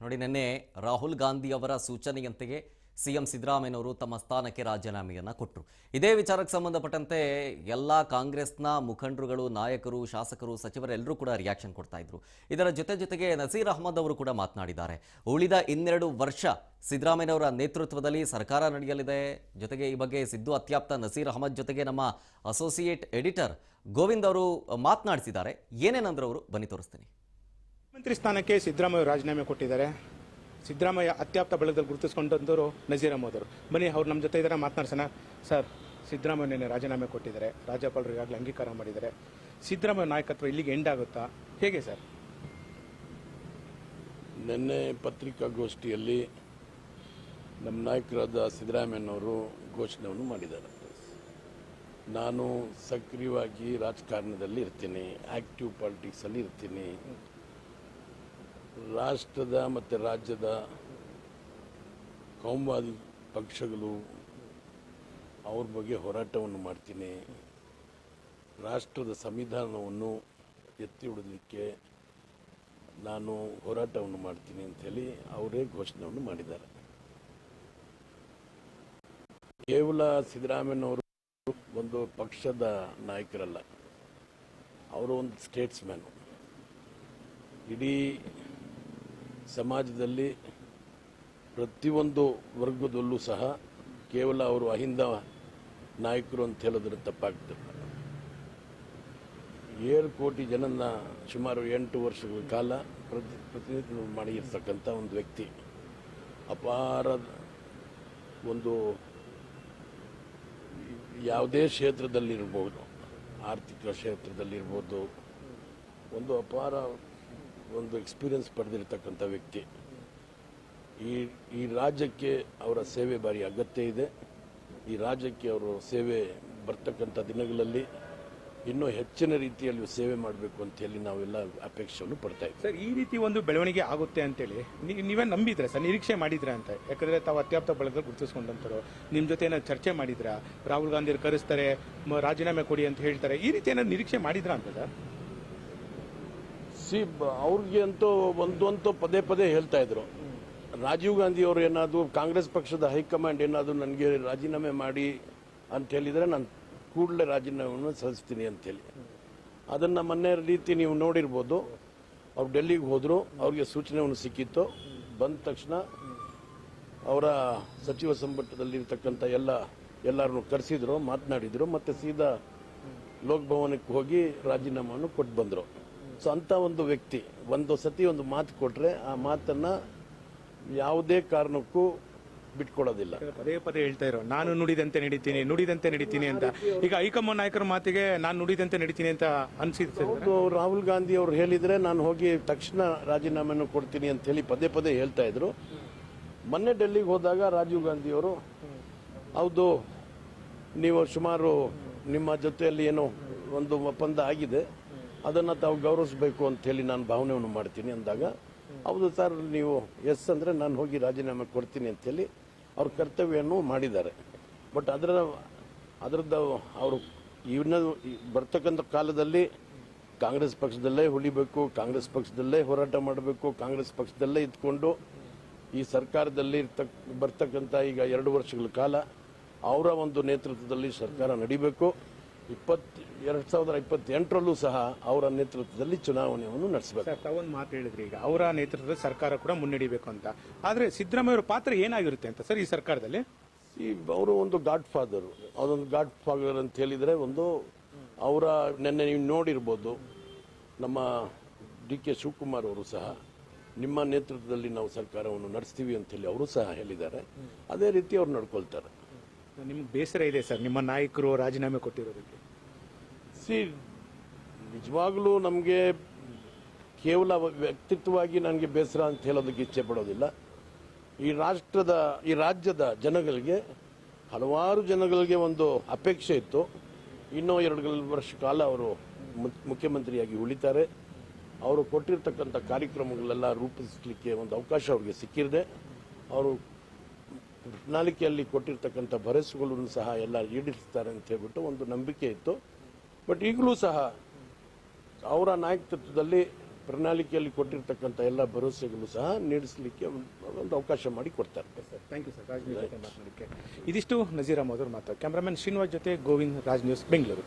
ನೋಡಿ, ನಿನ್ನೆ ರಾಹುಲ್ ಗಾಂಧಿ ಅವರ ಸೂಚನೆಯಂತೆಯೇ ಸಿಎಂ ಸಿದ್ದರಾಮಯ್ಯನವರು ತಮ್ಮ ಸ್ಥಾನಕ್ಕೆ ರಾಜೀನಾಮೆಯನ್ನು ಕೊಟ್ಟರು. ಇದೇ ವಿಚಾರಕ್ಕೆ ಸಂಬಂಧಪಟ್ಟಂತೆ ಎಲ್ಲ ಕಾಂಗ್ರೆಸ್ನ ಮುಖಂಡರುಗಳು, ನಾಯಕರು, ಶಾಸಕರು, ಸಚಿವರೆಲ್ಲರೂ ಕೂಡ ರಿಯಾಕ್ಷನ್ ಕೊಡ್ತಾ ಇದ್ರು. ಇದರ ಜೊತೆಗೆ ನಸೀರ್ ಅಹಮದ್ ಅವರು ಕೂಡ ಮಾತನಾಡಿದ್ದಾರೆ. ಉಳಿದ 2 ವರ್ಷ ಸಿದ್ದರಾಮಯ್ಯನವರ ನೇತೃತ್ವದಲ್ಲಿ ಸರ್ಕಾರ ನಡೆಯಲಿದೆ. ಜೊತೆಗೆ ಈ ಬಗ್ಗೆ ಸಿದ್ದು ಅತ್ಯಾಪ್ತ ನಸೀರ್ ಅಹಮದ್ ಜೊತೆಗೆ ನಮ್ಮ ಅಸೋಸಿಯೇಟ್ ಎಡಿಟರ್ ಗೋವಿಂದ್ ಅವರು ಮಾತನಾಡಿಸಿದ್ದಾರೆ. ಏನೇನಂದ್ರೆ ಅವರು ಬನ್ನಿ ತೋರಿಸ್ತೀನಿ. ಮಂತ್ರಿ ಸ್ಥಾನಕ್ಕೆ ಸಿದ್ದರಾಮಯ್ಯ ರಾಜೀನಾಮೆ ಕೊಟ್ಟಿದ್ದಾರೆ. ಸಿದ್ದರಾಮಯ್ಯ ಅತ್ಯಾಪ್ತ ಬಳಗದಲ್ಲಿ ಗುರುತಿಸಿಕೊಂಡಂತವರು ನಸೀರ್ ಅಹಮದ್ ಅವರು. ಬನ್ನಿ, ಅವ್ರು ನಮ್ಮ ಜೊತೆ ಇದ್ದಾರೆ, ಮಾತನಾಡ್ಸೋಣ. ಸರ್, ಸಿದ್ದರಾಮಯ್ಯನೇ ರಾಜೀನಾಮೆ ಕೊಟ್ಟಿದ್ದಾರೆ, ರಾಜ್ಯಪಾಲರು ಈಗಾಗಲೇ ಅಂಗೀಕಾರ ಮಾಡಿದ್ದಾರೆ. ಸಿದ್ದರಾಮಯ್ಯ ನಾಯಕತ್ವ ಇಲ್ಲಿಗೆ ಎಂಡ್ ಆಗುತ್ತಾ, ಹೇಗೆ ಸರ್? ನಿನ್ನೆ ಪತ್ರಿಕಾಗೋಷ್ಠಿಯಲ್ಲಿ ನಮ್ಮ ನಾಯಕರಾದ ಸಿದ್ದರಾಮಯ್ಯನವರು ಘೋಷಣೆಯನ್ನು ಮಾಡಿದ್ದಾರೆ. ನಾನು ಸಕ್ರಿಯವಾಗಿ ರಾಜಕಾರಣದಲ್ಲಿ ಇರ್ತೀನಿ, ಆಕ್ಟಿವ್ ಪಾಲಿಟಿಕ್ಸಲ್ಲಿ ಇರ್ತೀನಿ, ರಾಷ್ಟ್ರದ ಮತ್ತು ರಾಜ್ಯದ ಕೌಮುವಾದಿ ಪಕ್ಷಗಳು ಅವ್ರ ಬಗ್ಗೆ ಹೋರಾಟವನ್ನು ಮಾಡ್ತೀನಿ, ರಾಷ್ಟ್ರದ ಸಂವಿಧಾನವನ್ನು ಎತ್ತಿ ಹಿಡಿದಲಿಕ್ಕೆ ನಾನು ಹೋರಾಟವನ್ನು ಮಾಡ್ತೀನಿ ಅಂಥೇಳಿ ಅವರೇ ಘೋಷಣೆಯನ್ನು ಮಾಡಿದ್ದಾರೆ. ಕೇವಲ ಸಿದ್ದರಾಮಯ್ಯನವರು ಒಂದು ಪಕ್ಷದ ನಾಯಕರಲ್ಲ, ಅವರು ಒಂದು ಸ್ಟೇಟ್ಸ್ಮ್ಯಾನು. ಇಡೀ ಸಮಾಜದಲ್ಲಿ ಪ್ರತಿಯೊಂದು ವರ್ಗದಲ್ಲೂ ಸಹ ಕೇವಲ ಅವರು ಅಹಿಂದ ನಾಯಕರು ಅಂತ ಹೇಳಿದ್ರೆ ತಪ್ಪಾಗ್ತದೆ. 7 ಕೋಟಿ ಜನನ ಸುಮಾರು 8 ವರ್ಷಗಳ ಕಾಲ ಪ್ರತಿನಿಧಿತ್ವ ಮಾಡಿರ್ತಕ್ಕಂಥ ಒಂದು ವ್ಯಕ್ತಿ. ಅಪಾರ ಒಂದು ಯಾವುದೇ ಕ್ಷೇತ್ರದಲ್ಲಿರ್ಬೋದು, ಆರ್ಥಿಕ ಕ್ಷೇತ್ರದಲ್ಲಿರ್ಬೋದು, ಒಂದು ಅಪಾರ ಒಂದು ಎಕ್ಸ್ಪೀರಿಯನ್ಸ್ ಪಡೆದಿರತಕ್ಕಂಥ ವ್ಯಕ್ತಿ. ಈ ರಾಜ್ಯಕ್ಕೆ ಅವರ ಸೇವೆ ಭಾರಿ ಅಗತ್ಯ ಇದೆ. ಈ ರಾಜ್ಯಕ್ಕೆ ಅವರು ಸೇವೆ ಬರ್ತಕ್ಕಂಥ ದಿನಗಳಲ್ಲಿ ಇನ್ನೂ ಹೆಚ್ಚಿನ ರೀತಿಯಲ್ಲಿ ಸೇವೆ ಮಾಡಬೇಕು ಅಂತ ಹೇಳಿ ನಾವೆಲ್ಲ ಅಪೇಕ್ಷೆಯನ್ನು ಪಡ್ತಾ ಇದ್ದೀವಿ. ಸರ್, ಈ ರೀತಿ ಒಂದು ಬೆಳವಣಿಗೆ ಆಗುತ್ತೆ ಅಂತೇಳಿ ನೀವೇ ನಂಬಿದ್ರೆ ಸರ್, ನಿರೀಕ್ಷೆ ಮಾಡಿದ್ರ ಅಂತ? ಯಾಕಂದ್ರೆ ತಾವು ಅತ್ಯಾಪ್ತ ಬಳಗದಲ್ಲಿ ಗುರುತಿಸ್ಕೊಂಡಂತರು, ನಿಮ್ಮ ಜೊತೆ ಏನಾದ್ರು ಚರ್ಚೆ ಮಾಡಿದ್ರ? ರಾಹುಲ್ ಗಾಂಧಿ ಕರೆಸ್ತಾರೆ, ರಾಜೀನಾಮೆ ಕೊಡಿ ಅಂತ ಹೇಳ್ತಾರೆ, ಈ ರೀತಿ ಏನಾದ್ರು ನಿರೀಕ್ಷೆ ಮಾಡಿದ್ರ ಅಂತ ಸರ್? ಅವ್ರಿಗೆ ಅಂತೂ ಒಂದಂತೂ ಪದೇ ಪದೇ ಹೇಳ್ತಾ ಇದ್ರು, ರಾಜೀವ್ ಗಾಂಧಿ ಅವರು ಏನಾದ್ರು ಕಾಂಗ್ರೆಸ್ ಪಕ್ಷದ ಹೈಕಮಾಂಡ್ ಏನಾದ್ರು ನನಗೆ ರಾಜೀನಾಮೆ ಮಾಡಿ ಅಂತ ಹೇಳಿದ್ರೆ ನಾನು ಕೂಡಲೇ ರಾಜೀನಾಮೆಯನ್ನು ಸಲ್ಲಿಸ್ತೀನಿ ಅಂತೇಳಿ. ಅದನ್ನ ಮೊನ್ನೆ ರೀತಿ ನೀವು ನೋಡಿರ್ಬೋದು. ಅವ್ರು ಡೆಲ್ಲಿಗೆ ಹೋದ್ರು, ಅವ್ರಿಗೆ ಸೂಚನೆಯನ್ನು ಸಿಕ್ಕಿತ್ತು. ಬಂದ ತಕ್ಷಣ ಅವರ ಸಚಿವ ಸಂಪುಟದಲ್ಲಿರ್ತಕ್ಕಂಥ ಎಲ್ಲರನ್ನು ಕರೆಸಿದ್ರು, ಮಾತನಾಡಿದ್ರು, ಮತ್ತೆ ಸೀದಾ ಲೋಕಭವನಕ್ಕೆ ಹೋಗಿ ರಾಜೀನಾಮೆಯನ್ನು ಕೊಟ್ಟು ಬಂದರು. ಸೊ ಅಂತ ಒಂದು ವ್ಯಕ್ತಿ ಒಂದು ಸತಿ ಒಂದು ಮಾತು ಕೊಟ್ರೆ ಆ ಮಾತನ್ನ ಯಾವುದೇ ಕಾರಣಕ್ಕೂ ಬಿಟ್ಕೊಡೋದಿಲ್ಲ. ಪದೇ ಪದೇ ಹೇಳ್ತಾ ಇರೋ, ನಾನು ನುಡಿದಂತೆ ನಡೀತೀನಿ ಅಂತ. ಈಗ ಹೈಕಮಾಂಡ್ ನಾಯಕರ ಮಾತಿಗೆ ನಾನು ನುಡಿದಂತೆ ನಡೀತೀನಿ ಅಂತ ಅನ್ಸಿತ್ತು. ರಾಹುಲ್ ಗಾಂಧಿ ಅವರು ಹೇಳಿದ್ರೆ ನಾನು ಹೋಗಿ ತಕ್ಷಣ ರಾಜೀನಾಮೆಯನ್ನು ಕೊಡ್ತೀನಿ ಅಂತ ಹೇಳಿ ಪದೇ ಪದೇ ಹೇಳ್ತಾ ಇದ್ರು. ಮೊನ್ನೆ ಡೆಲ್ಲಿಗೆ ಹೋದಾಗ ರಾಜೀವ್ ಗಾಂಧಿ ಅವರು, ಹೌದು ನೀವು ಸುಮಾರು ನಿಮ್ಮ ಜೊತೆಯಲ್ಲಿ ಏನೋ ಒಂದು ಒಪ್ಪಂದ ಆಗಿದೆ, ಅದನ್ನು ತಾವು ಗೌರವಿಸಬೇಕು ಅಂತ ಹೇಳಿ ನಾನು ಭಾವನೆಯನ್ನು ಮಾಡ್ತೀನಿ ಅಂದಾಗ, ಹೌದು ಸರ್ ನೀವು ಎಸ್ ಅಂದರೆ ನಾನು ಹೋಗಿ ರಾಜೀನಾಮೆ ಕೊಡ್ತೀನಿ ಅಂತೇಳಿ ಅವ್ರ ಕರ್ತವ್ಯವನ್ನು ಮಾಡಿದ್ದಾರೆ. ಬಟ್ ಅದರದ್ದು ಅವರು ಇವನ್ನ ಬರ್ತಕ್ಕಂಥ ಕಾಲದಲ್ಲಿ ಕಾಂಗ್ರೆಸ್ ಪಕ್ಷದಲ್ಲೇ ಉಳಿಬೇಕು, ಕಾಂಗ್ರೆಸ್ ಪಕ್ಷದಲ್ಲೇ ಹೋರಾಟ ಮಾಡಬೇಕು, ಕಾಂಗ್ರೆಸ್ ಪಕ್ಷದಲ್ಲೇ ಇದ್ಕೊಂಡು ಈ ಸರ್ಕಾರದಲ್ಲಿ ಬರ್ತಕ್ಕಂಥ ಈಗ 2 ವರ್ಷಗಳ ಕಾಲ ಅವರ ಒಂದು ನೇತೃತ್ವದಲ್ಲಿ ಸರ್ಕಾರ ನಡಿಬೇಕು. 2028ರಲ್ಲೂ ಸಹ ಅವರ ನೇತೃತ್ವದಲ್ಲಿ ಚುನಾವಣೆಯನ್ನು ನಡೆಸಬೇಕು. ತಾವೊಂದು ಮಾತು ಹೇಳಿದ್ರಿ, ಈಗ ಅವರ ನೇತೃತ್ವದ ಸರ್ಕಾರ ಕೂಡ ಮುನ್ನಡೆಯಬೇಕು ಅಂತ. ಆದ್ರೆ ಸಿದ್ದರಾಮಯ್ಯ ಅವರ ಪಾತ್ರ ಏನಾಗಿರುತ್ತೆ ಅಂತ ಸರ್ ಈ ಸರ್ಕಾರದಲ್ಲಿ? ಅವರು ಒಂದು ಗಾಡ್ ಫಾದರ್, ಅದೊಂದು ಗಾಡ್ ಫಾದರ್ ಅಂತ ಹೇಳಿದ್ರೆ ಒಂದು ಅವರ ನಿನ್ನೆ ನೀವು ನೋಡಿರ್ಬೋದು, ನಮ್ಮ ಡಿ.ಕೆ. ಶಿವಕುಮಾರ್ ಅವರು ಸಹ ನಿಮ್ಮ ನೇತೃತ್ವದಲ್ಲಿ ನಾವು ಸರ್ಕಾರವನ್ನು ನಡೆಸ್ತೀವಿ ಅಂತ ಹೇಳಿ ಅವರು ಸಹ ಹೇಳಿದ್ದಾರೆ. ಅದೇ ರೀತಿ ಅವ್ರು ನಡ್ಕೊಳ್ತಾರೆ. ನಿಮ್ಗೆ ಬೇಸರ ಇದೆ ಸರ್ ನಿಮ್ಮ ನಾಯಕರು ರಾಜೀನಾಮೆ ಕೊಟ್ಟಿರೋದಕ್ಕೆ? ನಿಜವಾಗ್ಲೂ ನಮಗೆ ಕೇವಲ ವ್ಯಕ್ತಿತ್ವವಾಗಿ ನನಗೆ ಬೇಸರ ಅಂತ ಹೇಳೋದಕ್ಕೆ ಇಚ್ಛೆ ಪಡೋದಿಲ್ಲ. ಈ ರಾಜ್ಯದ ಜನಗಳಿಗೆ, ಹಲವಾರು ಜನಗಳಿಗೆ ಒಂದು ಅಪೇಕ್ಷೆ ಇತ್ತು. ಇನ್ನೂ 2 ವರ್ಷ ಕಾಲ ಅವರು ಮುಖ್ಯಮಂತ್ರಿಯಾಗಿ ಉಳಿತಾರೆ. ಅವರು ಕೊಟ್ಟಿರ್ತಕ್ಕಂಥ ಕಾರ್ಯಕ್ರಮಗಳೆಲ್ಲ ರೂಪಿಸಲಿಕ್ಕೆ ಒಂದು ಅವಕಾಶ ಅವರಿಗೆ ಸಿಕ್ಕಿದೆ. ಅವರು ಪ್ರಣಾಳಿಕೆಯಲ್ಲಿ ಕೊಟ್ಟಿರ್ತಕ್ಕಂಥ ಭರವಸೆಗಳನ್ನು ಸಹ ಎಲ್ಲ ಈಡೇರಿಸ್ತಾರೆ ಅಂತ ಹೇಳ್ಬಿಟ್ಟು ಒಂದು ನಂಬಿಕೆ ಇತ್ತು. ಬಟ್ ಈಗಲೂ ಸಹ ಅವರ ನಾಯಕತ್ವದಲ್ಲಿ ಪ್ರಣಾಳಿಕೆಯಲ್ಲಿ ಕೊಟ್ಟಿರ್ತಕ್ಕಂಥ ಎಲ್ಲ ಭರವಸೆಗಳು ಸಹ ನೀಡಿಸಲಿಕ್ಕೆ ಒಂದು ಅವಕಾಶ ಮಾಡಿ ಕೊಡ್ತಾರೆ. Thank you sir, Raj news ಜೊತೆ ಮಾತನಾಡಲಿಕ್ಕೆ. ಇದಿಷ್ಟು ನಜೀರ್ ಅಹಮದ್ ಅವ್ರ ಮಾತು. ಕ್ಯಾಮ್ರಾಮನ್ ಶ್ರೀನಿವಾಸ್ ಜೊತೆ ಗೋವಿಂದ್, ರಾಜ್ ನ್ಯೂಸ್, ಬೆಂಗಳೂರು.